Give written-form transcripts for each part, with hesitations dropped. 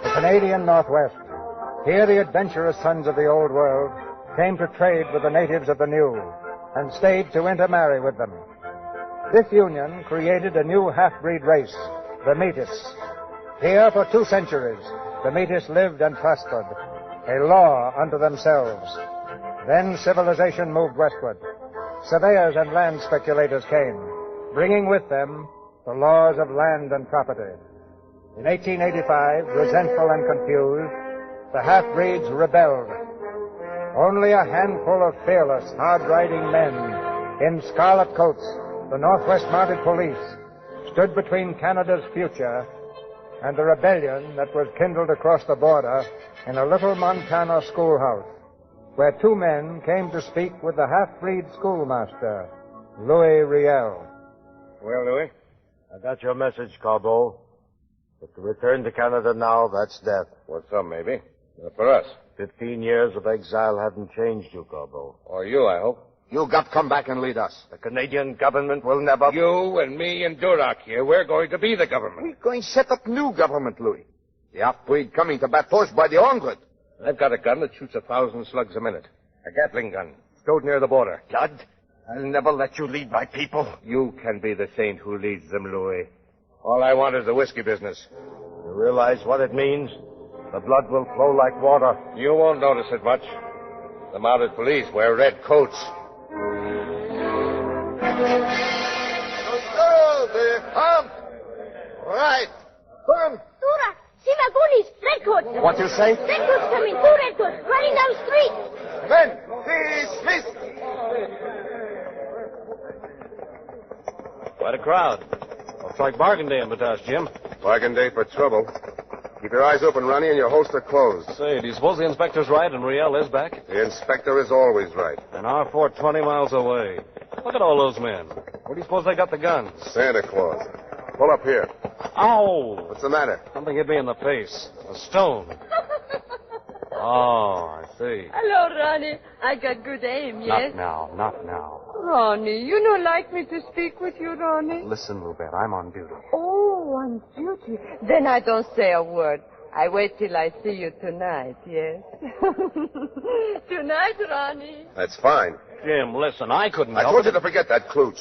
The Canadian Northwest. Here the adventurous sons of the Old World came to trade with the natives of the New and stayed to intermarry with them. This union created a new half-breed race, the Métis. Here for 2 centuries, the Métis lived and prospered, a law unto themselves. Then civilization moved westward. Surveyors and land speculators came, bringing with them the laws of land and property. In 1885, resentful and confused, the half-breeds rebelled. Only a handful of fearless, hard-riding men in scarlet coats, the Northwest Mounted Police, stood between Canada's future and the rebellion that was kindled across the border in a little Montana schoolhouse, where 2 men came to speak with the half-breed schoolmaster, Louis Riel. Well, Louis, I got your message, Corbeau. But to return to Canada now, that's death. For some, maybe. Not for us. 15 years of exile haven't changed you, Corbeau. Or you, I hope. You got to come back and lead us. The Canadian government will never... You and me and Duroc here, we're going to be the government. We're going to set up new government, Louis. The half-breed coming to Bathurst by the 100. I've got a gun that shoots 1,000 slugs a minute. A Gatling gun. Stowed near the border. Lud, I'll never let you lead my people. You can be the saint who leads them, Louis. All I want is the whiskey business. You realize what it means? The blood will flow like water. You won't notice it much. The mounted police wear red coats. Right. Firm. Dura, see Magunis, redcoats. What you say? Redcoats coming, 2 redcoats, running down the street. Men, dismissed. Quite a crowd. Looks like bargain day in Batas, Jim. Bargain day for trouble. Keep your eyes open, Ronnie, and your holster closed. Say, do you suppose the inspector's right and Riel is back? The inspector is always right. And our fort 20 miles away. Look at all those men. Where do you suppose they got the guns? Santa Claus. Pull up here. Ow! What's the matter? Something hit me in the face. A stone. Oh, I see. Hello, Ronnie. I got good aim, yes? Not now. Ronnie, you don't like me to speak with you, Ronnie? Listen, Rubette, I'm on duty. Oh, on duty. Then I don't say a word. I wait till I see you tonight, yes? Tonight, Ronnie. That's fine. Jim, listen, I couldn't I help told it. you to forget that klooch.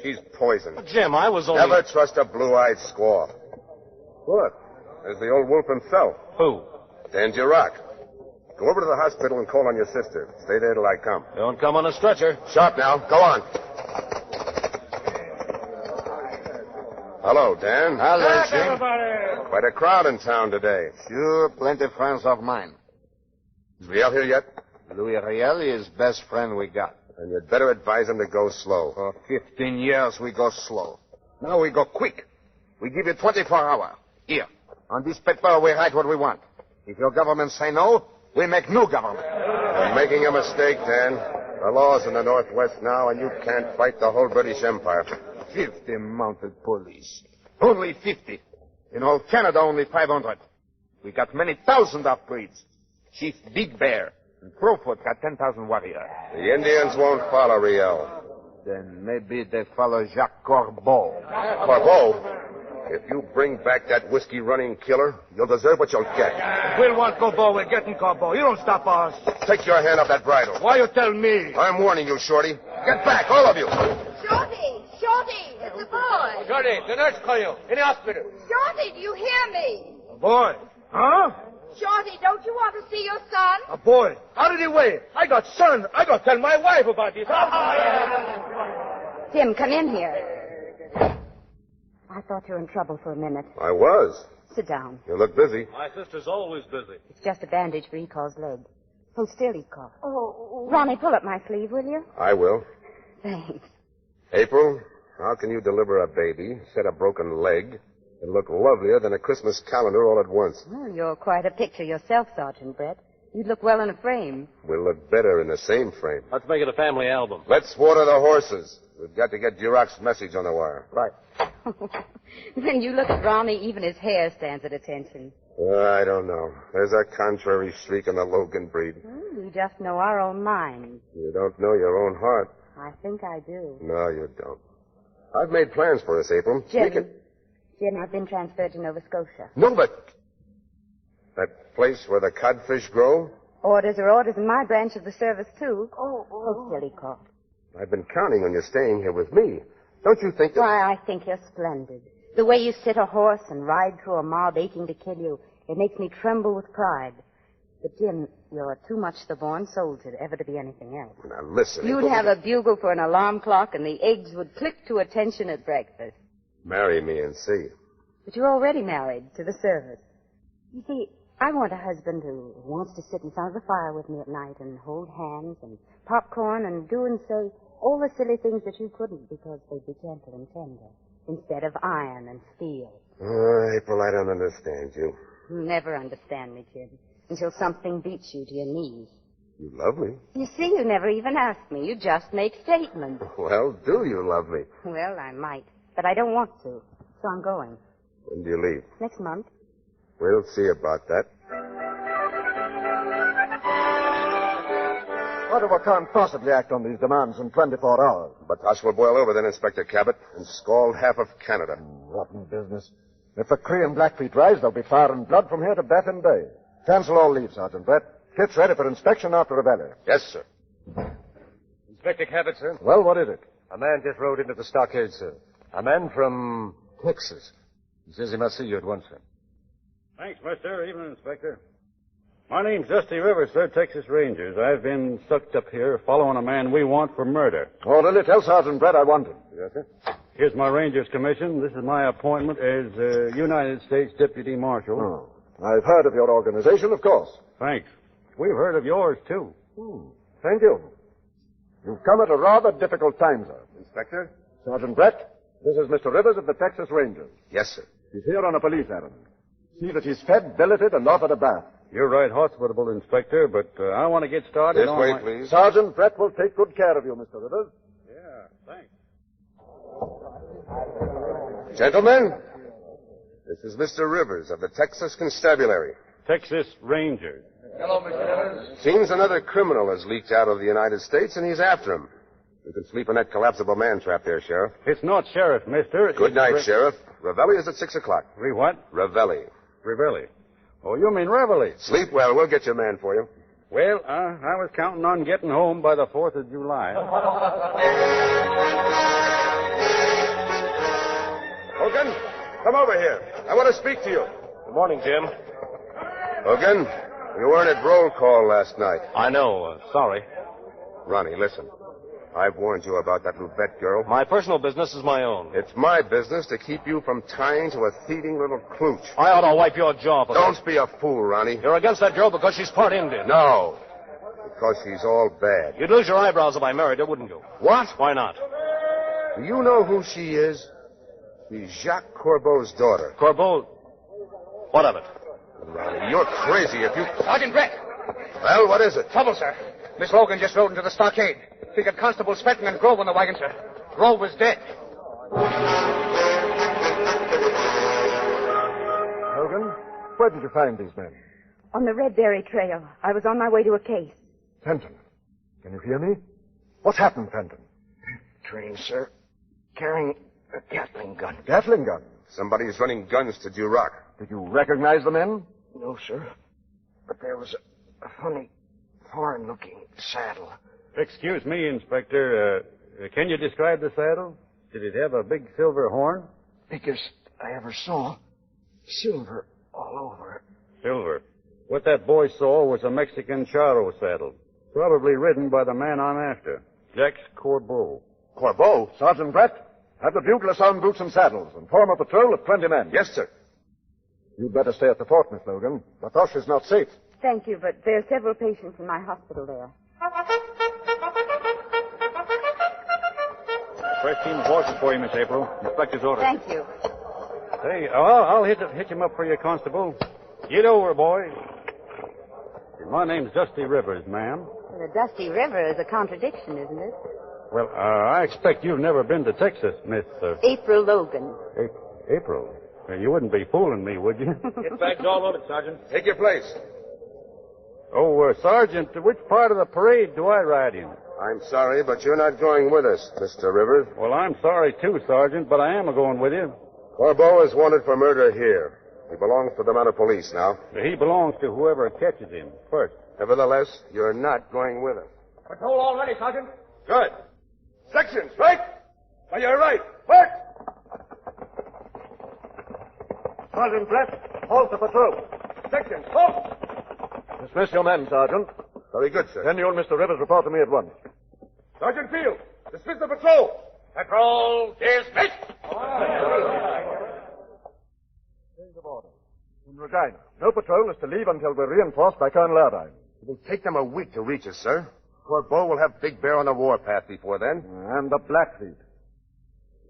She's poison. Jim, I was only... Never trust a blue-eyed squaw. Look, there's the old wolf himself. Who? Dan Duroc. Go over to the hospital and call on your sister. Stay there till I come. Don't come on a stretcher. Sharp now. Go on. Hello, Dan. Hello, Jim. Quite a crowd in town today. Sure, plenty friends of mine. Is Riel here yet? Louis Riel is best friend we got. And you'd better advise him to go slow. For 15 years, we go slow. Now we go quick. We give you 24 hours. Here. On this paper, we write what we want. If your government say no, we make new government. You're making a mistake, Dan. The law's in the Northwest now, and you can't fight the whole British Empire. 50 mounted police. Only 50. In all Canada, only 500. We got many thousand half-breeds. Chief Big Bear and Crowfoot got 10,000 warriors. The Indians won't follow Riel. Then maybe they follow Jacques Corbeau. Corbeau? If you bring back that whiskey-running killer, you'll deserve what you'll get. We'll want Corbeau. We're getting Corbeau. You don't stop us. Take your hand off that bridle. Why you tell me? I'm warning you, Shorty. Get back, all of you. Shorty, it's the boy. Shorty, the nurse call you. In the hospital. Shorty, do you hear me? A boy. Huh? Shorty, don't you want to see your son? A boy. How did he weigh? I got son. I got to tell my wife about this. Tim, come in here. I thought you were in trouble for a minute. I was. Sit down. You look busy. My sister's always busy. It's just a bandage for Ecall's leg. Hold still, Ecall. Oh. Ronnie, pull up my sleeve, will you? I will. Thanks. April, how can you deliver a baby, set a broken leg, and look lovelier than a Christmas calendar all at once? Well, you're quite a picture yourself, Sergeant Brett. You'd look well in a frame. We'll look better in the same frame. Let's make it a family album. Let's water the horses. We've got to get Duroc's message on the wire. Right. When you look at Ronnie, even his hair stands at attention. I don't know. There's a contrary streak in the Logan breed. Well, we just know our own minds. You don't know your own heart. I think I do. No, you don't. I've made plans for us, April. Jim, I've been transferred to Nova Scotia. No, but... That place where the codfish grow? Orders are orders in my branch of the service, too. Oh, silly call. I've been counting on you staying here with me. Don't you think that... Why, I think you're splendid. The way you sit a horse and ride through a mob aching to kill you, it makes me tremble with pride. But, Jim, you're too much the born soldier ever to be anything else. Now, listen... You'd have a bugle for an alarm clock, and the eggs would click to attention at breakfast. Marry me and see. But you're already married to the service. You see, I want a husband who wants to sit in front of the fire with me at night and hold hands and popcorn and do and say all the silly things that you couldn't because they'd be gentle and tender instead of iron and steel. Oh, April, I don't understand you. You'll never understand me, Jim, until something beats you to your knees. You love me. You see, you never even ask me. You just make statements. Well, do you love me? Well, I might, but I don't want to, so I'm going. When do you leave? Next month. We'll see about that. Ottawa can't possibly act on these demands in 24 hours. But Tosh will boil over then, Inspector Cabot, and scald half of Canada. Rotten business. If the Cree and Blackfeet rise, there'll be fire and blood from here to Baffin Bay. Cancel all leave, Sergeant Brett. Kit's ready for inspection after Reveille. Yes, sir. Inspector Cabot, sir. Well, what is it? A man just rode into the stockade, sir. A man from Texas. He says he must see you at once, sir. Thanks, mister. Evening, Inspector. My name's Dusty Rivers, sir, Texas Rangers. I've been sucked up here following a man we want for murder. Orderly, tell Sergeant Brett I want him. Yes, sir. Here's my Ranger's commission. This is my appointment as United States Deputy Marshal. Oh. I've heard of your organization, of course. Thanks. We've heard of yours, too. Thank you. You've come at a rather difficult time, sir. Inspector? Sergeant Brett, this is Mr. Rivers of the Texas Rangers. Yes, sir. He's here on a police errand. See that he's fed, billeted, and offered a bath. You're right hospitable, Inspector, but I want to get started This on way, my... please. Sergeant Brett will take good care of you, Mr. Rivers. Yeah, thanks. Gentlemen, this is Mr. Rivers of the Texas Constabulary. Texas Rangers. Hello, Mr. Rivers. Seems another criminal has leaked out of the United States, and he's after him. You can sleep in that collapsible man trap there, Sheriff. It's not Sheriff, mister. Good night, Sheriff. Reveille is at 6 o'clock. What? Reveille. Reveille. Oh, you mean Reveille. Sleep well. We'll get your man for you. Well, I was counting on getting home by the 4th of July. Hogan, come over here. I want to speak to you. Good morning, Jim. Hogan, you weren't at roll call last night. I know. Sorry. Ronnie, listen. I've warned you about that Lubette girl. My personal business is my own. It's my business to keep you from tying to a thieving little klooch. I ought to wipe your jaw for that. Don't be a fool, Ronnie. You're against that girl because she's part Indian. No. Because she's all bad. You'd lose your eyebrows if I married her, wouldn't you? What? Why not? Do you know who she is? She's Jacques Corbeau's daughter. Corbeau. What of it? Ronnie, you're crazy if you... Sergeant Brett. Well, what is it? Trouble, sir. Miss Logan just rode into the stockade. She got Constables Fenton and Grove on the wagon, sir. Grove was dead. Hogan, where did you find these men? On the Red Berry Trail. I was on my way to a case. Fenton, can you hear me? What's happened, Fenton? Train, sir. Carrying a Gatling gun. Gatling gun. Somebody's running guns to Duroc. Did you recognize the men? No, sir. But there was a funny, foreign-looking saddle. Excuse me, Inspector. Can you describe the saddle? Did it have a big silver horn? Biggest I ever saw. Silver all over. Silver. What that boy saw was a Mexican charro saddle. Probably ridden by the man I'm after, Jacques Corbeau. Corbeau? Sergeant Brett, have the bugler sound boots and saddles and form a patrol of 20 men. Yes, sir. You'd better stay at the fort, Miss Logan. Batoche is not safe. Thank you, but there are several patients in my hospital there. First team of horses for you, Miss April. Inspector's orders. Thank you. Hey, I'll hitch him up for you, Constable. Get over, boy. My name's Dusty Rivers, ma'am. Well, the Dusty River is a contradiction, isn't it? Well, I expect you've never been to Texas, Miss... April Logan. April? You wouldn't be fooling me, would you? Get bags all loaded, Sergeant. Take your place. Oh, Sergeant, which part of the parade do I ride in? I'm sorry, but you're not going with us, Mr. Rivers. Well, I'm sorry, too, Sergeant, but I am going with you. Corbeau is wanted for murder here. He belongs to the mounted police now. He belongs to whoever catches him first. Nevertheless, you're not going with us. Patrol all ready, Sergeant. Good. Section, strike! On your right. March! Sergeant Brett, halt the patrol. Section, halt! Dismiss your men, Sergeant. Very good, sir. Then you and Mr. Rivers report to me at once. Sergeant Field, dismiss the patrol. Patrol dismissed. Change of order. In Regina, no patrol is to leave until we're reinforced by Colonel Irvine. It will take them a week to reach us, sir. Corbeau will have Big Bear on the warpath before then. And the Blackfeet.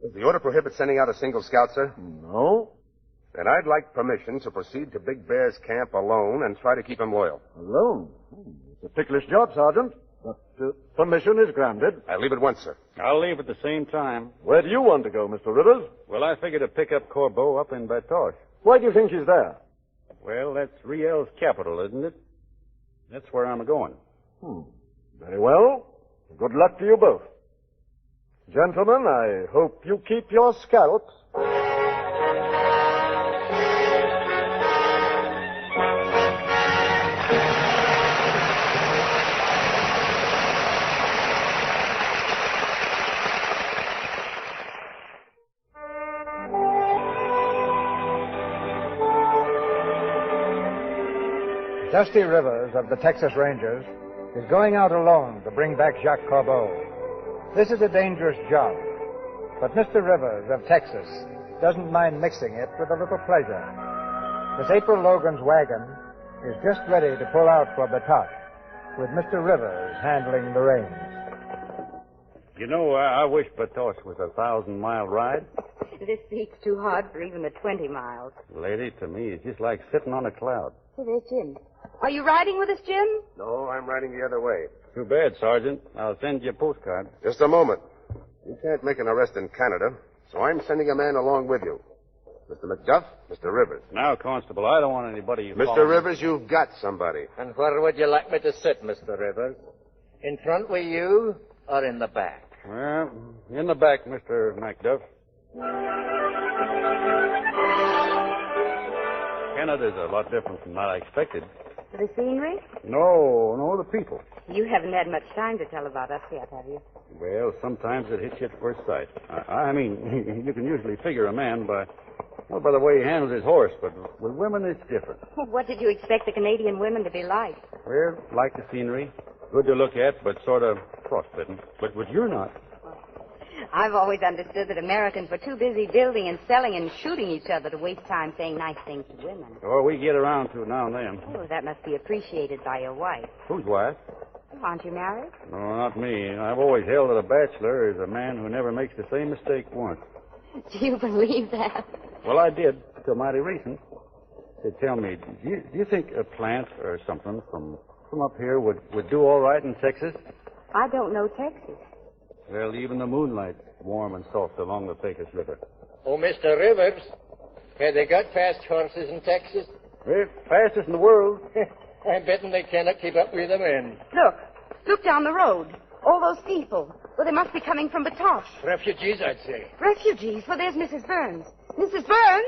Does the order prohibit sending out a single scout, sir? No. Then I'd like permission to proceed to Big Bear's camp alone and try to keep him loyal. Alone? It's a ticklish job, Sergeant. But permission is granted. I'll leave at once, sir. I'll leave at the same time. Where do you want to go, Mr. Rivers? Well, I figure to pick up Corbeau up in Batoche. Why do you think she's there? Well, that's Riel's capital, isn't it? That's where I'm going. Very well. Good luck to you both. Gentlemen, I hope you keep your scalps. Dusty Rivers of the Texas Rangers is going out alone to bring back Jacques Corbeau. This is a dangerous job, but Mr. Rivers of Texas doesn't mind mixing it with a little pleasure. Miss April Logan's wagon is just ready to pull out for Batoche, with Mr. Rivers handling the reins. You know, I wish Batoche was a 1,000-mile ride. This seat's too hard for even the 20 miles. Lady, to me, it's just like sitting on a cloud. Hey, there's Jim. Are you riding with us, Jim? No, I'm riding the other way. Too bad, Sergeant. I'll send you a postcard. Just a moment. You can't make an arrest in Canada, so I'm sending a man along with you. Mr. McDuff, Mr. Rivers. Now, Constable, I don't want anybody... Mr. Rivers, you've got somebody. And where would you like me to sit, Mr. Rivers? In front with you or in the back? Well, in the back, Mr. McDuff. Canada's a lot different from what I expected. The scenery? No, the people. You haven't had much time to tell about us yet, have you? Well, sometimes it hits you at first sight. I mean, you can usually figure a man by the way he handles his horse, but with women it's different. Well, what did you expect the Canadian women to be like? Well, like the scenery. Good to look at, but sort of frostbitten. But you're not. I've always understood that Americans were too busy building and selling and shooting each other to waste time saying nice things to women. Or we get around to it now and then. Oh, that must be appreciated by your wife. Whose wife? Aren't you married? No, not me. I've always held that a bachelor is a man who never makes the same mistake once. Do you believe that? Well, I did, till mighty recent. They tell me, do you think a plant or something from up here would do all right in Texas? I don't know Texas. Well, even the moonlight's warm and soft along the Pecos River. Oh, Mr. Rivers, have they got fast horses in Texas? Well, fastest in the world. I'm betting they cannot keep up with the men. Look down the road. All those people. Well, they must be coming from Batoche. Refugees, I'd say. Refugees? Well, there's Mrs. Burns. Mrs. Burns?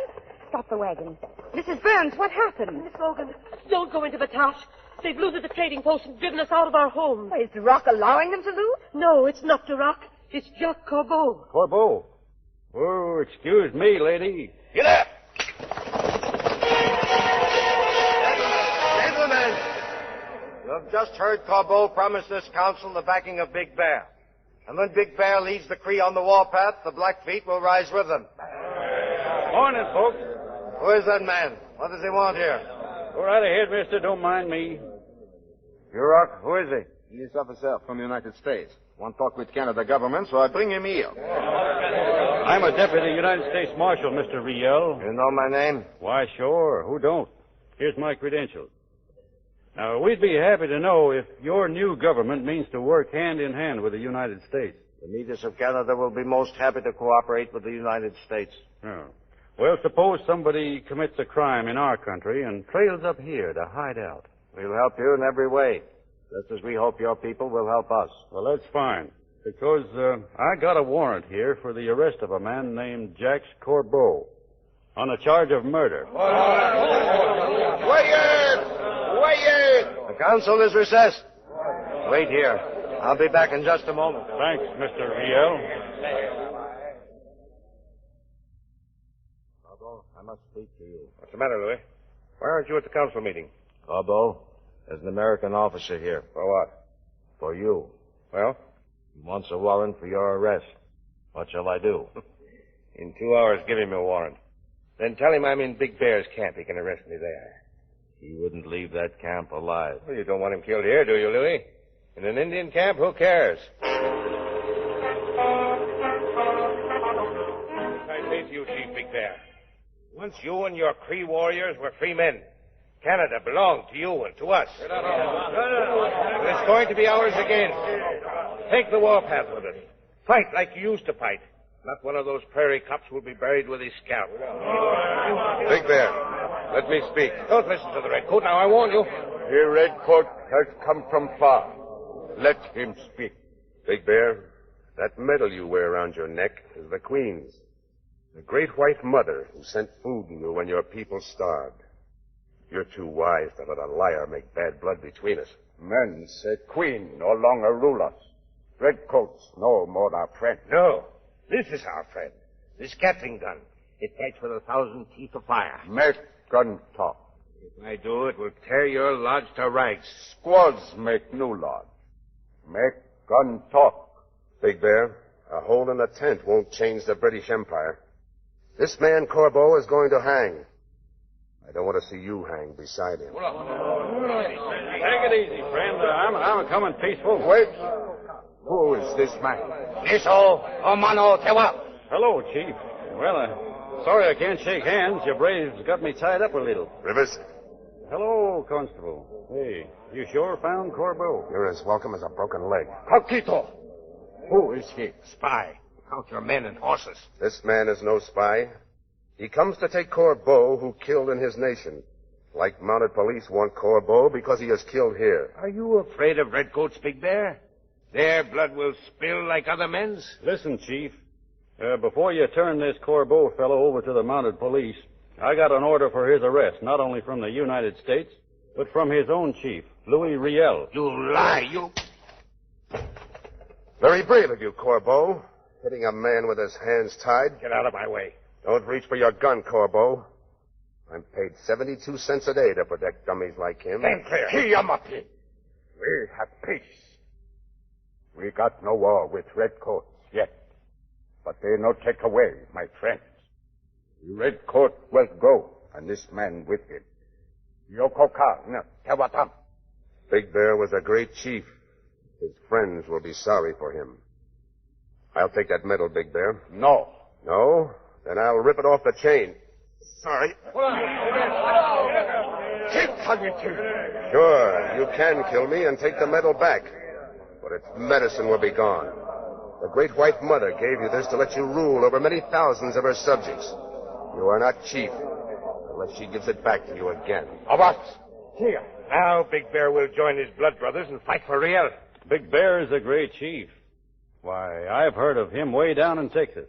Stop the wagon. Mrs. Burns, what happened? Miss Logan, don't go into Batoche. They've looted the trading post and driven us out of our homes. Is the Rock allowing them to loot? No, it's not the Rock. It's Jacques Corbeau. Corbeau? Oh, excuse me, lady. Get up! Gentlemen, you have just heard Corbeau promise this council the backing of Big Bear. And when Big Bear leads the Cree on the warpath, the Blackfeet will rise with them. Morning, folks. Who is that man? What does he want here? Go right ahead, mister. Don't mind me. Rock, who is he? He is officer from the United States. Want to talk with Canada government, so I bring him here. I'm a deputy United States Marshal, Mr. Riel. You know my name? Why, sure. Who don't? Here's my credentials. Now, we'd be happy to know if your new government means to work hand in hand with the United States. The leaders of Canada will be most happy to cooperate with the United States. Oh. Well, suppose somebody commits a crime in our country and trails up here to hide out. We'll help you in every way. Just as we hope your people will help us. Well, that's fine. Because I got a warrant here for the arrest of a man named Jacques Corbeau on a charge of murder. Quiet! Quiet! The council is recessed. Wait here. I'll be back in just a moment. Thanks, Mr. Riel. Corbeau, I must speak to you. What's the matter, Louis? Why aren't you at the council meeting? Corbeau, there's an American officer here. For what? For you. Well? He wants a warrant for your arrest. What shall I do? In 2 hours, give him a warrant. Then tell him I'm in Big Bear's camp. He can arrest me there. He wouldn't leave that camp alive. Well, you don't want him killed here, do you, Louis? In an Indian camp, who cares? I say to you, Chief Big Bear, once you and your Cree warriors were free men. Canada belonged to you and to us. But it's going to be ours again. Take the warpath with us. Fight like you used to fight. Not one of those prairie cops will be buried with his scalp. Big Bear, let me speak. Don't listen to the Redcoat. Now, I warn you. The Redcoat has come from far. Let him speak. Big Bear, that medal you wear around your neck is the Queen's. The great white mother who sent food to you when your people starved. You're too wise to let a liar make bad blood between us. Men say Queen no longer rule us. Redcoats no more our friend. No, this is our friend. This Gatling gun. It fights with 1,000 teeth of fire. Make gun talk. If I do, it will tear your lodge to rags. Squaws make new lodge. Make gun talk. Big Bear, a hole in a tent won't change the British Empire. This man Corbeau is going to hang. I don't want to see you hang beside him. Take it easy, friend. I'm coming peaceful. Wait. Who is this man? Eso, Omano Tewa. Hello, Chief. Well, sorry I can't shake hands. Your braves got me tied up a little. Rivers, Hello, Constable. Hey, you sure found Corbeau? you're as welcome as a broken leg. Paquito. Who is he? Spy. Count your men and horses. This man is no spy. He comes to take Corbeau, who killed in his nation. Like mounted police want Corbeau because he is killed here. Are you afraid of Redcoats, Big Bear? Their blood will spill like other men's? Listen, Chief. Before you turn this Corbeau fellow over to the mounted police, I got an order for his arrest, not only from the United States, but from his own chief, Louis Riel. You lie, you... Very brave of you, Corbeau. Hitting a man with his hands tied. Get out of my way. Don't reach for your gun, Corbeau. I'm paid 72 cents a day to protect dummies like him. Stand clear. Kiyamati. We have peace. We got no war with Redcoats yet. But they no take away, my friends. The Redcoat will go, and this man with him. Yokoka, no, Tewatam. Big Bear was a great chief. His friends will be sorry for him. I'll take that medal, Big Bear. No. No? Then I'll rip it off the chain. Sorry. Sure, you can kill me and take the medal back. But its medicine will be gone. The great white mother gave you this to let you rule over many thousands of her subjects. You are not chief unless she gives it back to you again. Avast. Here. Now Big Bear will join his blood brothers and fight for Riel. Big Bear is a great chief. Why, I've heard of him way down in Texas.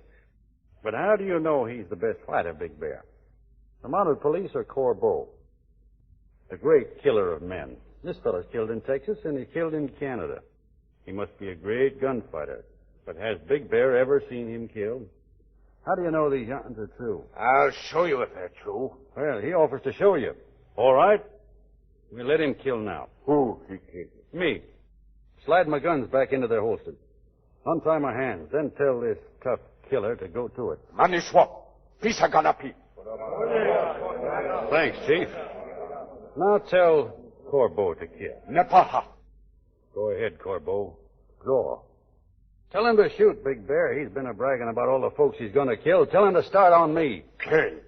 But how do you know he's the best fighter, Big Bear? The mounted police or Corbeau? The great killer of men. This fellow's killed in Texas and he's killed in Canada. He must be a great gunfighter. But has Big Bear ever seen him killed? How do you know these yarns are true? I'll show you if they're true. Well, he offers to show you. All right. We'll let him kill now. Who he killed? Me. Slide my guns back into their holsters. Untie my hands, then tell this tough killer to go to it. Maniswap. Pisaganapi. Thanks, Chief. Now tell Corbeau to kill. Nepaha. Go ahead, Corbeau. Draw. Tell him to shoot, Big Bear. He's been a-bragging about all the folks he's going to kill. Tell him to start on me. Kill.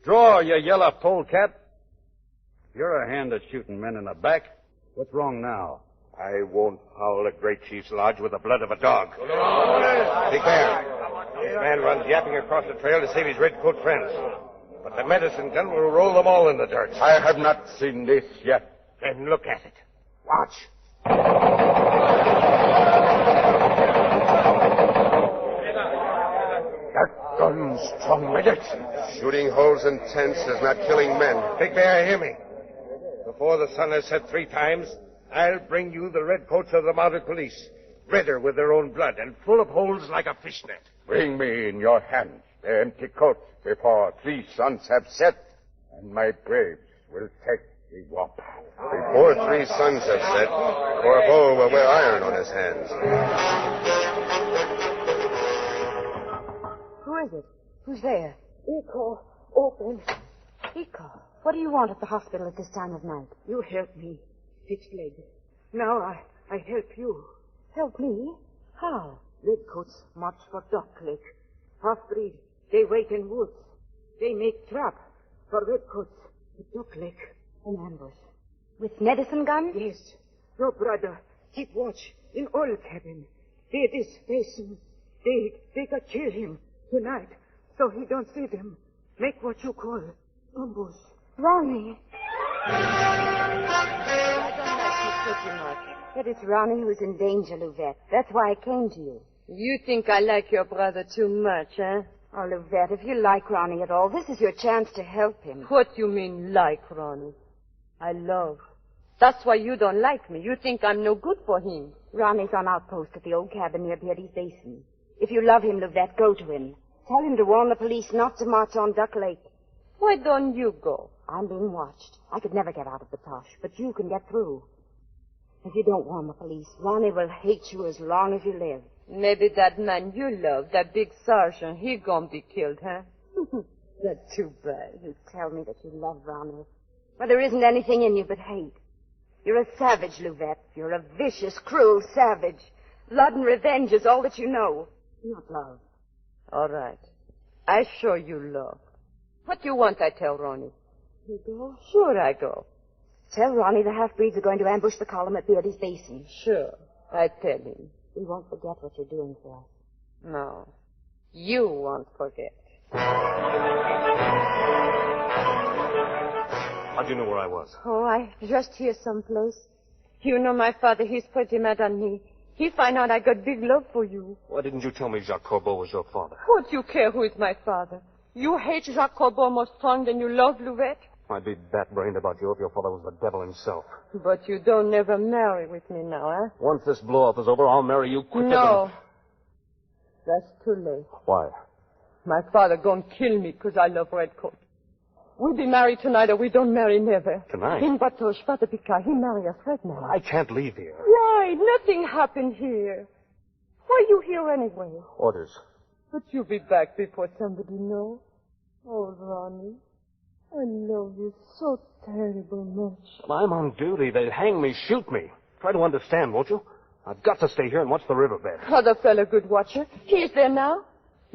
Draw, you yellow polecat. You're a hand at shooting men in the back. What's wrong now? I won't howl a great chief's lodge with the blood of a dog. Big Bear, this man runs yapping across the trail to save his redcoat friends. But the medicine gun will roll them all in the dirt. I have not seen this yet. Then look at it. March. That gun's strong with it. Shooting holes in tents is not killing men. Big Bear, hear me. Before the sun has set 3 times, I'll bring you the redcoats of the mounted police, redder with their own blood and full of holes like a fishnet. Bring me in your hands the empty coats before 3 suns have set, and my braves will take the warp. Before 3 suns have set, Corbeau will wear iron on his hands. Who is it? Who's there? Eco, open. Eco, what do you want at the hospital at this time of night? You help me. Fixed leg. Now I help you. Help me? How? Redcoats march for Duck Lake. Half-breed. They wait in woods. They make trap for redcoats at Duck Lake. An ambush. With medicine gun? Yes. Your brother. Keep watch in oil cabin. They this basin. They got kill him tonight, so he don't see them. Make what you call ambush. Ronnie. I don't like you pretty much. But it's Ronnie who's in danger, Louvette. That's why I came to you. You think I like your brother too much, eh? Oh, Louvette, if you like Ronnie at all, this is your chance to help him. What you mean, like Ronnie? I love. That's why you don't like me. You think I'm no good for him. Ronnie's on outpost at the old cabin near Beardy's Basin. If you love him, Louvette, go to him. Tell him to warn the police not to march on Duck Lake. Why don't you go? I'm being watched. I could never get out of the tosh, but you can get through. If you don't warn the police, Ronnie will hate you as long as you live. Maybe that man you love, that big sergeant, he gonna be killed, huh? That's too bad. You tell me that you love Ronnie. Well, there isn't anything in you but hate. You're a savage, Louvette. You're a vicious, cruel savage. Blood and revenge is all that you know. Not love. All right. I show you love. What you want, I tell Ronnie. You go? Sure I go. Tell Ronnie the half-breeds are going to ambush the column at Beardy's Basin. Sure. I tell him. We won't forget what you're doing for us. No. You won't forget. How'd you know where I was? Oh, I just here someplace. You know my father, he's pretty mad on me. He find out I got big love for you. Why didn't you tell me Jacques Corbeau was your father? What you care who is my father? You hate Jacques Corbeau more strong than you love Louvette? I'd be bat-brained about you if your father was the devil himself. But you don't never marry with me now, eh? Once this blow-up is over, I'll marry you quicker No. That's too late. Why? My father gonna kill me 'cause I love Redcoat. We be married tonight or we don't marry never. Tonight? In Batoche, Father Picard, he marry us right now. I can't leave here. Why? Nothing happened here. Why you here anyway? Orders. But you'll be back before somebody know. Oh, Ronnie, I love you so terrible much. I'm on duty. They'd hang me, shoot me. Try to understand, won't you? I've got to stay here and watch the riverbed. Other fella good watcher. He's there now.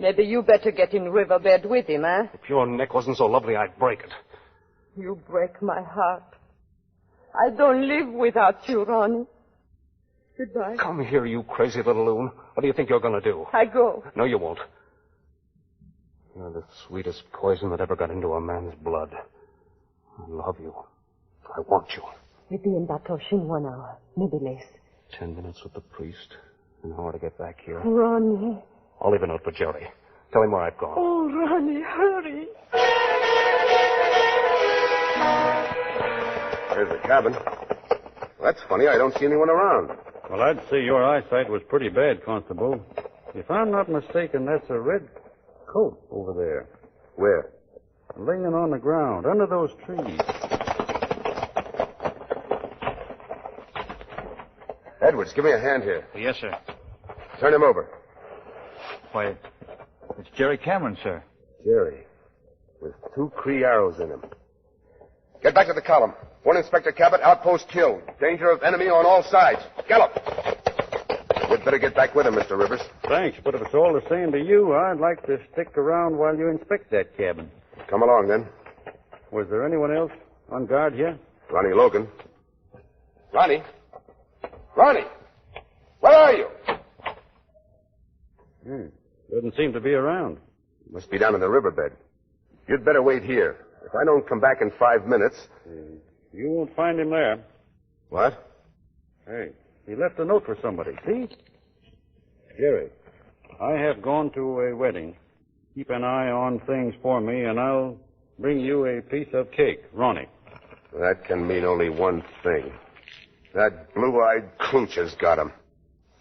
Maybe you better get in riverbed with him, eh? If your neck wasn't so lovely, I'd break it. You break my heart. I don't live without you, Ronnie. Goodbye. Come here, you crazy little loon. What do you think you're going to do? I go. No, you won't. You're the sweetest poison that ever got into a man's blood. I love you. I want you. We'll be in Batoche in 1 hour, maybe less. 10 minutes with the priest. An hour to get back here. Ronnie. I'll leave a note for Jerry. Tell him where I've gone. Oh, Ronnie, hurry. There's the cabin. That's funny. I don't see anyone around. Well, I'd say your eyesight was pretty bad, Constable. If I'm not mistaken, that's a red coat over there. Where? Laying on the ground, under those trees. Edwards, give me a hand here. Yes, sir. Turn him over. Why, it's Jerry Cameron, sir. Jerry, with 2 Cree arrows in him. Get back to the column. One Inspector Cabot, outpost killed. Danger of enemy on all sides. Gallop! We'd better get back with him, Mr. Rivers. Thanks, but if it's all the same to you, I'd like to stick around while you inspect that cabin. Come along, then. Was there anyone else on guard here? Ronnie Logan. Ronnie? Ronnie! Where are you? Doesn't seem to be around. Must be down in the riverbed. You'd better wait here. If I don't come back in 5 minutes... You won't find him there. What? Hey, he left a note for somebody. See? Jerry, I have gone to a wedding. Keep an eye on things for me, and I'll bring you a piece of cake. Ronnie. That can mean only one thing. That blue-eyed Klooch has got him.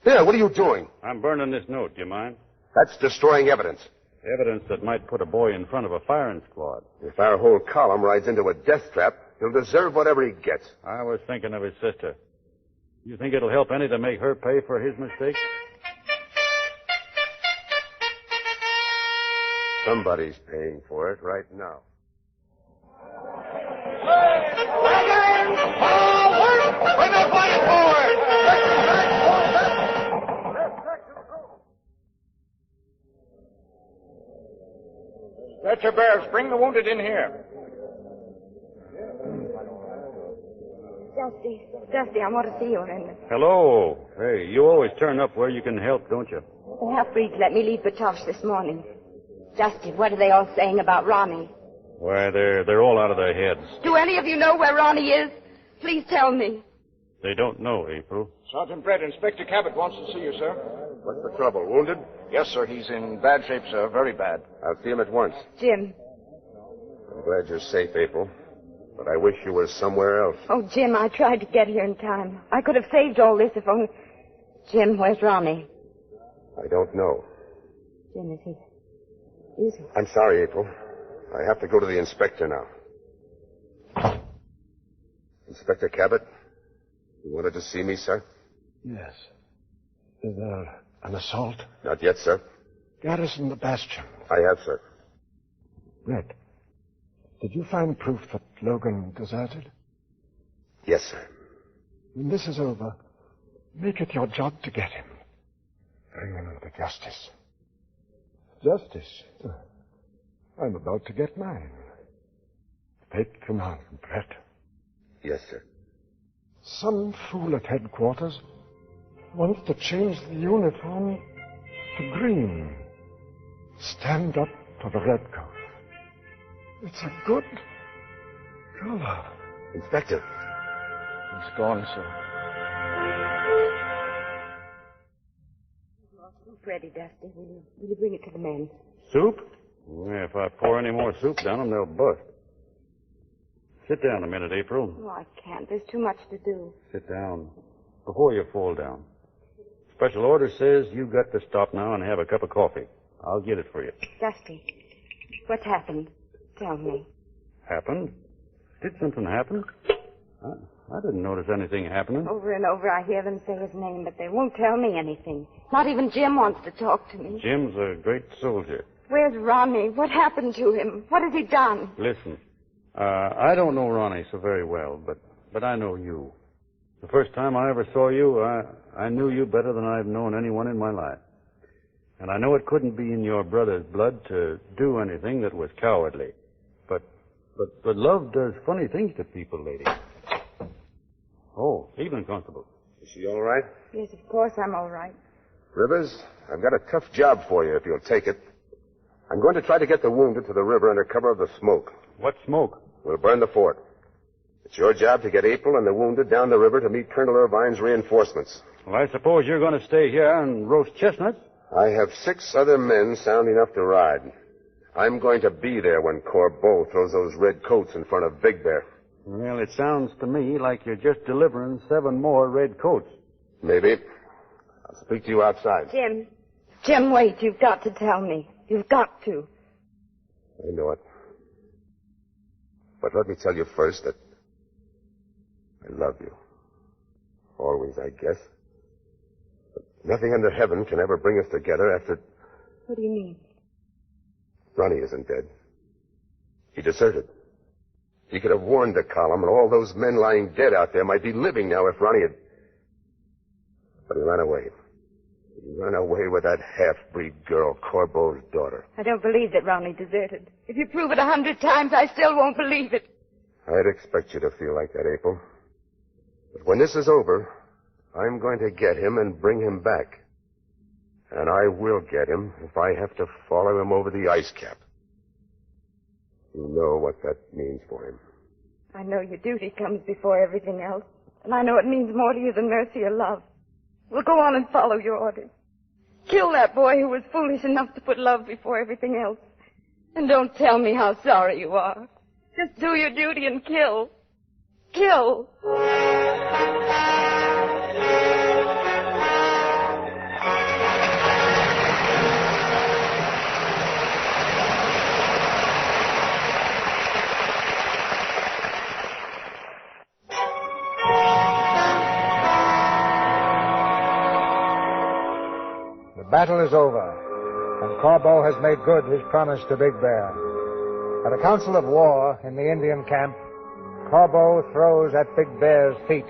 Here, what are you doing? I'm burning this note. Do you mind? That's destroying evidence. Evidence that might put a boy in front of a firing squad. If our whole column rides into a death trap, he'll deserve whatever he gets. I was thinking of his sister. You think it'll help any to make her pay for his mistake? Somebody's paying for it right now. Bring the fire forward! Stretcher bearers, bring the wounded in here. Dusty, I want to see you a minute. Hello. Hey, you always turn up where you can help, don't you? The half-breeds let me leave Batosh this morning. Dusty, what are they all saying about Ronnie? Why, they're all out of their heads. Do any of you know where Ronnie is? Please tell me. They don't know, April. Sergeant Brett, Inspector Cabot wants to see you, sir. What's the trouble? Wounded? Yes, sir. He's in bad shape, sir. Very bad. I'll see him at once. Jim. I'm glad you're safe, April. But I wish you were somewhere else. Oh, Jim, I tried to get here in time. I could have saved all this if only... Jim, where's Ronnie? I don't know. Jim, is he... I'm sorry, April. I have to go to the inspector now. Inspector Cabot, you wanted to see me, sir? Yes. Is there an assault? Not yet, sir. Garrison the Bastion. I have, sir. Red, did you find proof that Logan deserted? Yes, sir. When this is over, make it your job to get him. Bring him into justice. Justice? I'm about to get mine. Take command, Brett. Yes, sir. Some fool at headquarters wants to change the uniform to green. Stand up to the redcoat. It's a good color. Inspector. He's gone, sir. Soup ready, Dusty. Will you bring it to the men? Soup? Yeah, if I pour any more soup down them, they'll bust. Sit down a minute, April. Oh, I can't. There's too much to do. Sit down. Before you fall down. Special order says you've got to stop now and have a cup of coffee. I'll get it for you. Dusty, what's happened? Tell me. Happened? Did something happen? I didn't notice anything happening. Over and over I hear them say his name, but they won't tell me anything. Not even Jim wants to talk to me. Jim's a great soldier. Where's Ronnie? What happened to him? What has he done? Listen, I don't know Ronnie so very well, but I know you. The first time I ever saw you, I knew you better than I've known anyone in my life. And I know it couldn't be in your brother's blood to do anything that was cowardly. But love does funny things to people, lady. Oh, evening, Constable. Is she all right? Yes, of course I'm all right. Rivers, I've got a tough job for you if you'll take it. I'm going to try to get the wounded to the river under cover of the smoke. What smoke? We'll burn the fort. It's your job to get April and the wounded down the river to meet Colonel Irvine's reinforcements. Well, I suppose you're going to stay here and roast chestnuts? I have 6 other men sound enough to ride. I'm going to be there when Corbeau throws those red coats in front of Big Bear. Well, it sounds to me like you're just delivering 7 more red coats. Maybe. I'll speak to you outside. Jim, wait. You've got to tell me. You've got to. I know it. But let me tell you first that I love you. Always, I guess. But nothing under heaven can ever bring us together after... What do you mean? Ronnie isn't dead. He deserted. He could have warned the column, and all those men lying dead out there might be living now if Ronnie had... But he ran away. He ran away with that half-breed girl, Corbeau's daughter. I don't believe that Ronnie deserted. If you prove it 100 times, I still won't believe it. I'd expect you to feel like that, April. But when this is over, I'm going to get him and bring him back. And I will get him if I have to follow him over the ice cap. You know what that means for him. I know your duty comes before everything else. And I know it means more to you than mercy or love. We'll go on and follow your orders. Kill that boy who was foolish enough to put love before everything else. And don't tell me how sorry you are. Just do your duty and kill. Kill. The battle is over, and Corbeau has made good his promise to Big Bear. At a council of war in the Indian camp, Corbeau throws at Big Bear's feet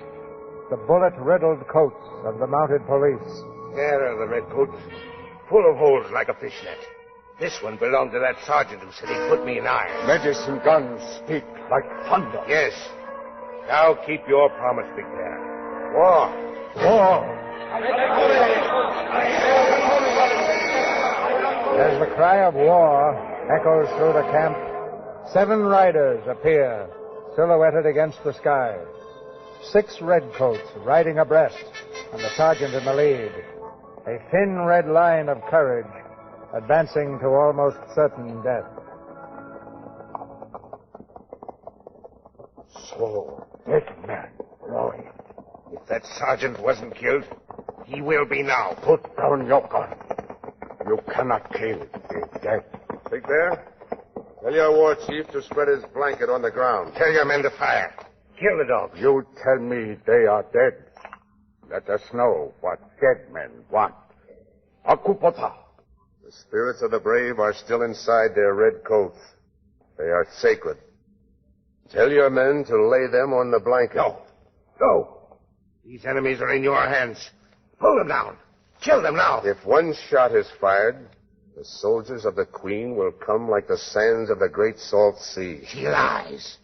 the bullet-riddled coats of the mounted police. There are the redcoats, full of holes like a fish net. This one belonged to that sergeant who said he'd put me in irons. Medicine guns speak like thunder. Yes. Now keep your promise, Big Bear. War. War. As the cry of war echoes through the camp, 7 riders appear, silhouetted against the sky. 6 redcoats riding abreast, and the sergeant in the lead. A thin red line of courage, advancing to almost certain death. So, dead man, Roy. If that sergeant wasn't killed, he will be now. Put down your gun. You cannot kill the dead. Big Bear, tell your war chief to spread his blanket on the ground. Tell your men to fire. Kill the dogs. You tell me they are dead. Let us know what dead men want. Akupota. The spirits of the brave are still inside their red coats. They are sacred. Tell your men to lay them on the blanket. No. No. These enemies are in your hands. Pull them down. Kill them now. If one shot is fired, the soldiers of the Queen will come like the sands of the Great Salt Sea. She lies.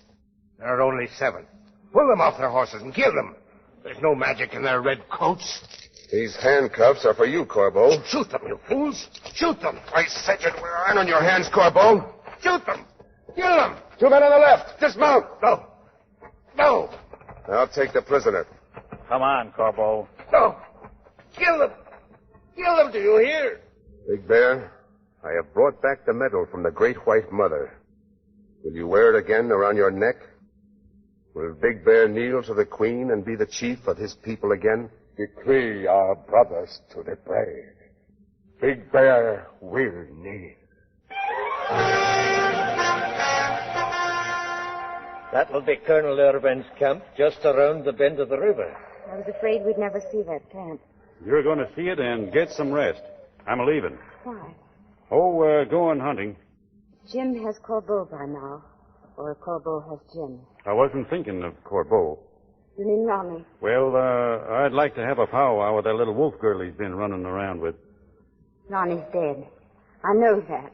There are only 7. Pull them off their horses and kill them. There's no magic in their red coats. These handcuffs are for you, Corbeau. Shoot them, you fools. Shoot them. I said you'd wear iron on your hands, Corbeau. Shoot them. Kill them. 2 men on the left. Dismount. No. No. I'll take the prisoner. Come on, Corbeau. No. Kill them. Kill them, do you hear? Big Bear, I have brought back the medal from the Great White Mother. Will you wear it again around your neck? Will Big Bear kneel to the Queen and be the chief of his people again? Decree our brothers to the brave. Big Bear will kneel. That will be Colonel Irvine's camp just around the bend of the river. I was afraid we'd never see that camp. You're going to see it and get some rest. I'm a-leaving. Why? Oh, going hunting. Jim has Corbeau by now. Or Corbeau has Jim. I wasn't thinking of Corbeau. You mean Ronnie? Well, I'd like to have a powwow with that little wolf girl he's been running around with. Ronnie's dead. I know that.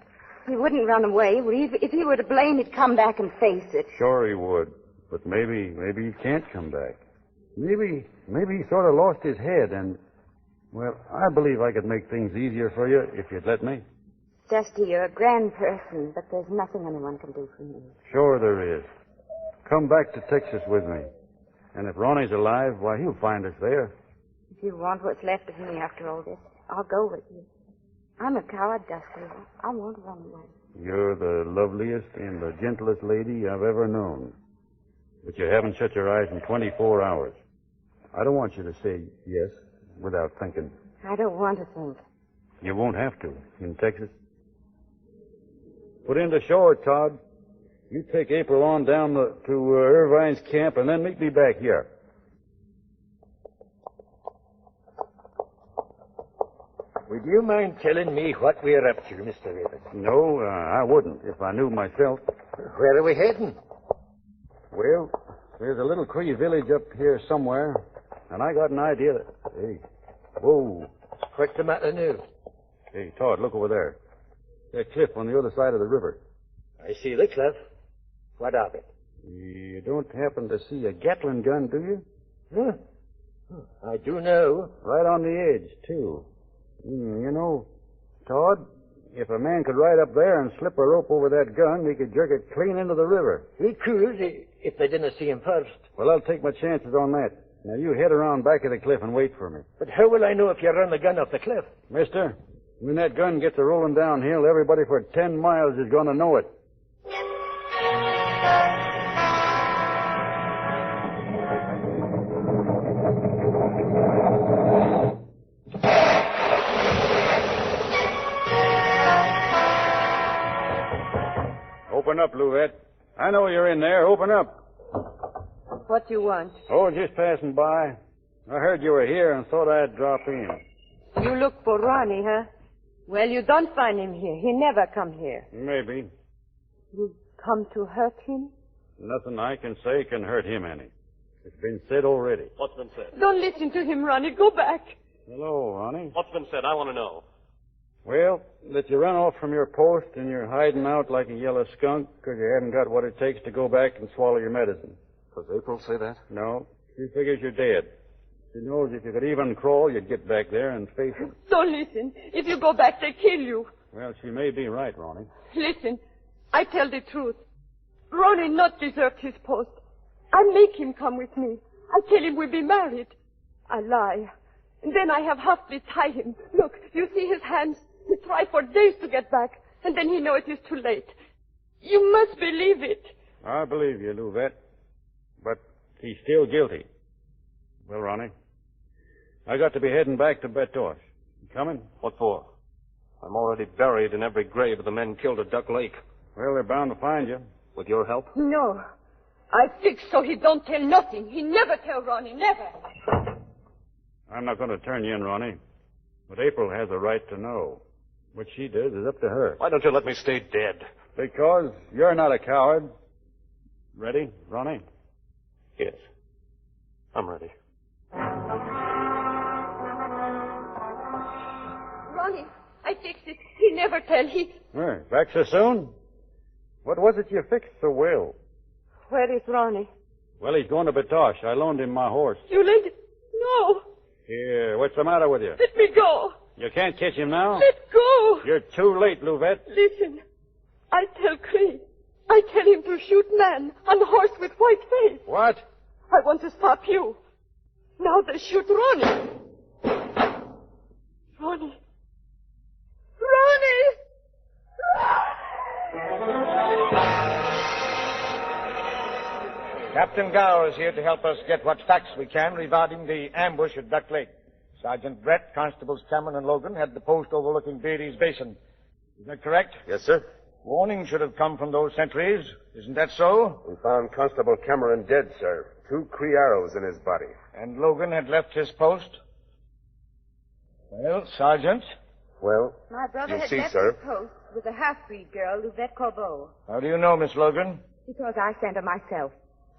He wouldn't run away. If he were to blame, he'd come back and face it. Sure he would. But maybe he can't come back. Maybe he sort of lost his head and, well, I believe I could make things easier for you if you'd let me. Dusty, you're a grand person, but there's nothing anyone can do for you. Sure there is. Come back to Texas with me. And if Ronnie's alive, why, he'll find us there. If you want what's left of me after all this, I'll go with you. I'm a coward, Dusty. I won't run away. You're the loveliest and the gentlest lady I've ever known. But you haven't shut your eyes in 24 hours. I don't want you to say yes without thinking. I don't want to think. You won't have to in Texas. Put in to shore, Todd. You take April on down to Irvine's camp and then meet me back here. Would you mind telling me what we're up to, Mr. Evans? No, I wouldn't if I knew myself. Where are we heading? Well, there's a little Cree village up here somewhere, and I got an idea that... Hey, whoa. What's the matter now? Hey, Todd, look over there. That cliff on the other side of the river. I see the cliff. What of it? You don't happen to see a Gatling gun, do you? Huh? I do know. Right on the edge, too. You know, Todd, if a man could ride up there and slip a rope over that gun, he could jerk it clean into the river. He could, if they didn't see him first. Well, I'll take my chances on that. Now, you head around back of the cliff and wait for me. But how will I know if you run the gun off the cliff? Mister, when that gun gets a rolling downhill, everybody for 10 miles is going to know it. Open up, Louvette. I know you're in there. Open up. What do you want? Oh, just passing by. I heard you were here and thought I'd drop in. You look for Ronnie, huh? Well, you don't find him here. He never come here. Maybe. You come to hurt him? Nothing I can say can hurt him any. It's been said already. What's been said? Don't listen to him, Ronnie. Go back. Hello, Ronnie. What's been said? I want to know. Well, that you run off from your post and you're hiding out like a yellow skunk because you haven't got what it takes to go back and swallow your medicine. Does April say that? No. She figures you're dead. She knows if you could even crawl, you'd get back there and face him. Don't listen. If you go back, they kill you. Well, she may be right, Ronnie. Listen, I tell the truth. Ronnie not deserved his post. I make him come with me. I tell him we'll be married. I lie. And then I have Huffley tie him. Look, you see his hands? He tried for days to get back, and then he know it is too late. You must believe it. I believe you, Louvette. But he's still guilty. Well, Ronnie, I got to be heading back to Betosh. You coming? What for? I'm already buried in every grave of the men killed at Duck Lake. Well, they're bound to find you. With your help? No. I fix so he don't tell nothing. He never tell Ronnie, never. I'm not going to turn you in, Ronnie. But April has a right to know. What she does is up to her. Why don't you let me stay dead? Because you're not a coward. Ready, Ronnie? Yes. I'm ready. Ronnie, I fixed it. He never tell. Back so soon? What was it you fixed so well? Where is Ronnie? Well, he's going to Betosh. I loaned him my horse. You lent it? No. Here, what's the matter with you? Let me go. You can't catch him now? Let go. You're too late, Louvette. Listen, I tell Cree. I tell him to shoot man on horse with white face. What? I want to stop you. Now they shoot Ronnie. Ronnie. Ronnie! Captain Gower is here to help us get what facts we can regarding the ambush at Duck Lake. Sergeant Brett, Constables Cameron and Logan had the post overlooking Beatty's Basin. Is that correct? Yes, sir. Warning should have come from those sentries. Isn't that so? We found Constable Cameron dead, sir. 2 Cree arrows in his body. And Logan had left his post? Well, Sergeant? Well, my brother you'll had see, left sir. his post with a half-breed girl, Luvette Corbeau. How do you know, Miss Logan? Because I sent her myself.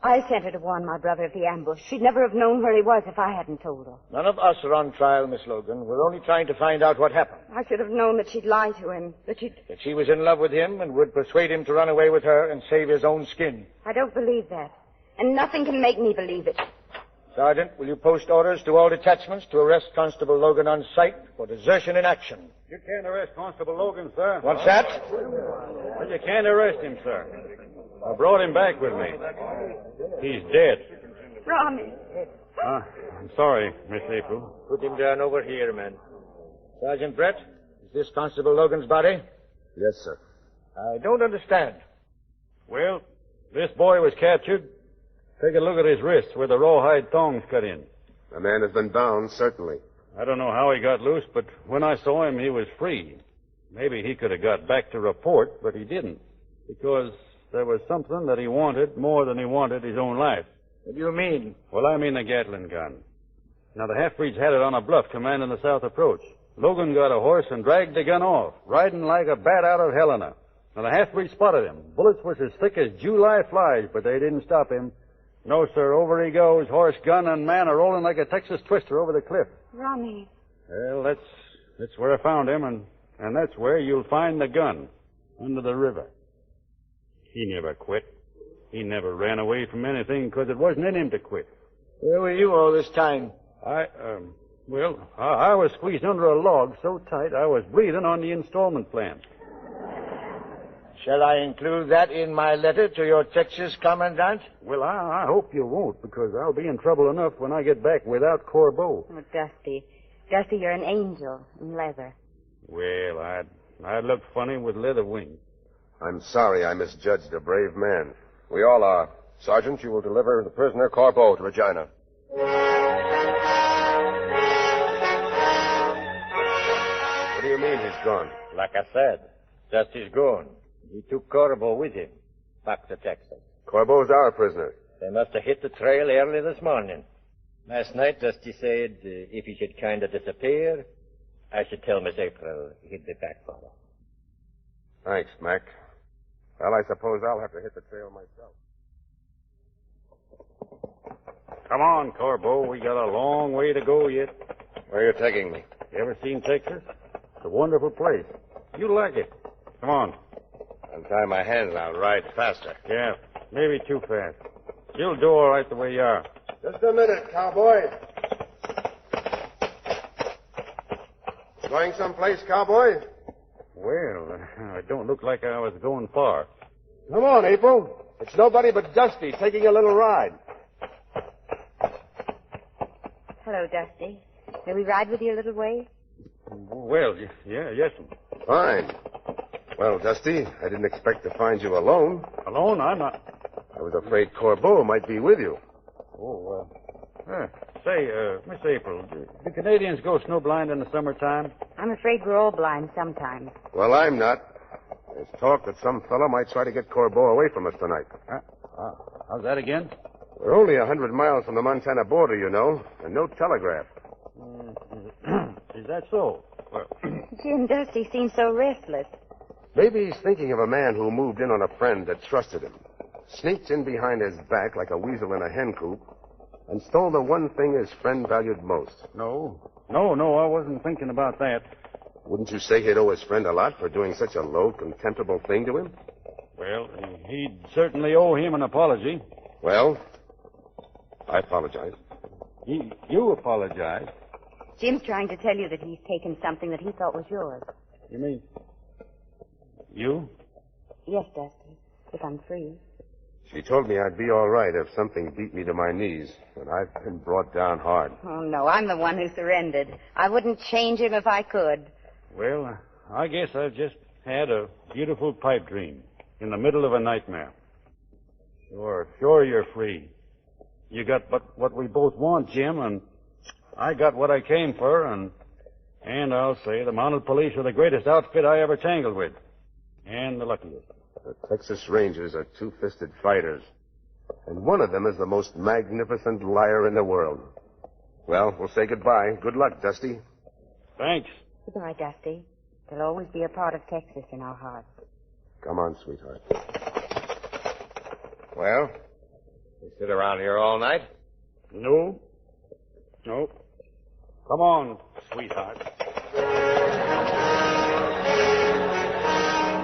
I sent her to warn my brother of the ambush. She'd never have known where he was if I hadn't told her. None of us are on trial, Miss Logan. We're only trying to find out what happened. I should have known that she'd lie to him, that she was in love with him and would persuade him to run away with her and save his own skin. I don't believe that. And nothing can make me believe it. Sergeant, will you post orders to all detachments to arrest Constable Logan on sight for desertion in action? You can't arrest Constable Logan, sir. What's that? Well, you can't arrest him, sir. I brought him back with me. He's dead. Ronnie. I'm sorry, Miss April. Put him down over here, man. Sergeant Brett, is this Constable Logan's body? Yes, sir. I don't understand. Well, this boy was captured. Take a look at his wrists where the rawhide thongs cut in. The man has been bound, certainly. I don't know how he got loose, but when I saw him, he was free. Maybe he could have got back to report, but he didn't. Because there was something that he wanted more than he wanted his own life. What do you mean? Well, I mean the Gatling gun. Now, the half-breeds had it on a bluff commanding the south approach. Logan got a horse and dragged the gun off, riding like a bat out of Helena. Now, the half-breed spotted him. Bullets was as thick as July flies, but they didn't stop him. No, sir, over he goes. Horse, gun, and man are rolling like a Texas twister over the cliff. Ronnie. Well, that's where I found him, and that's where you'll find the gun, under the river. He never quit. He never ran away from anything because it wasn't in him to quit. Where were you all this time? I was squeezed under a log so tight I was breathing on the installment plan. Shall I include that in my letter to your Texas commandant? Well, I hope you won't, because I'll be in trouble enough when I get back without Corbeau. Oh, Dusty. Dusty, you're an angel in leather. Well, I'd look funny with leather wings. I'm sorry I misjudged a brave man. We all are. Sergeant, you will deliver the prisoner Corbeau to Regina. What do you mean he's gone? Like I said, Dusty's gone. He took Corbeau with him back to Texas. Corbeau's our prisoner. They must have hit the trail early this morning. Last night, Dusty said if he should kind of disappear, I should tell Miss April he'd be back for her. Thanks, Mac. Well, I suppose I'll have to hit the trail myself. Come on, Corbeau. We got a long way to go yet. Where are you taking me? You ever seen Texas? It's a wonderful place. You'll like it. Come on. Untie my hands, I'll ride faster. Yeah, maybe too fast. You'll do all right the way you are. Just a minute, cowboy. Going someplace, cowboy? Well, it don't look like I was going far. Come on, April. It's nobody but Dusty taking a little ride. Hello, Dusty. May we ride with you a little way? Well, yes. Fine. Well, Dusty, I didn't expect to find you alone. Alone? I'm not. I was afraid Corbeau might be with you. Oh, say, Miss April, do Canadians go snowblind in the summertime? I'm afraid we're all blind sometimes. Well, I'm not. There's talk that some fellow might try to get Corbeau away from us tonight. How's that again? We're only 100 miles from the Montana border, you know, and no telegraph. Is that so? Well, Jim, Dusty seems so restless. Maybe he's thinking of a man who moved in on a friend that trusted him, sneaked in behind his back like a weasel in a hen coop, and stole the one thing his friend valued most. No, I wasn't thinking about that. Wouldn't you say he'd owe his friend a lot for doing such a low, contemptible thing to him? Well, he'd certainly owe him an apology. Well, I apologize. You apologize? Jim's trying to tell you that he's taken something that he thought was yours. You mean you? Yes, Dusty, if I'm free. She told me I'd be all right if something beat me to my knees, and I've been brought down hard. Oh, no, I'm the one who surrendered. I wouldn't change him if I could. Well, I guess I've just had a beautiful pipe dream in the middle of a nightmare. Sure you're free. You got what we both want, Jim, and I got what I came for, and I'll say the mounted police are the greatest outfit I ever tangled with. And the luckiest. The Texas Rangers are two-fisted fighters, and one of them is the most magnificent liar in the world. Well, we'll say goodbye. Good luck, Dusty. Thanks. Goodbye, Dusty. There'll always be a part of Texas in our hearts. Come on, sweetheart. Well, you sit around here all night? No. Come on, sweetheart.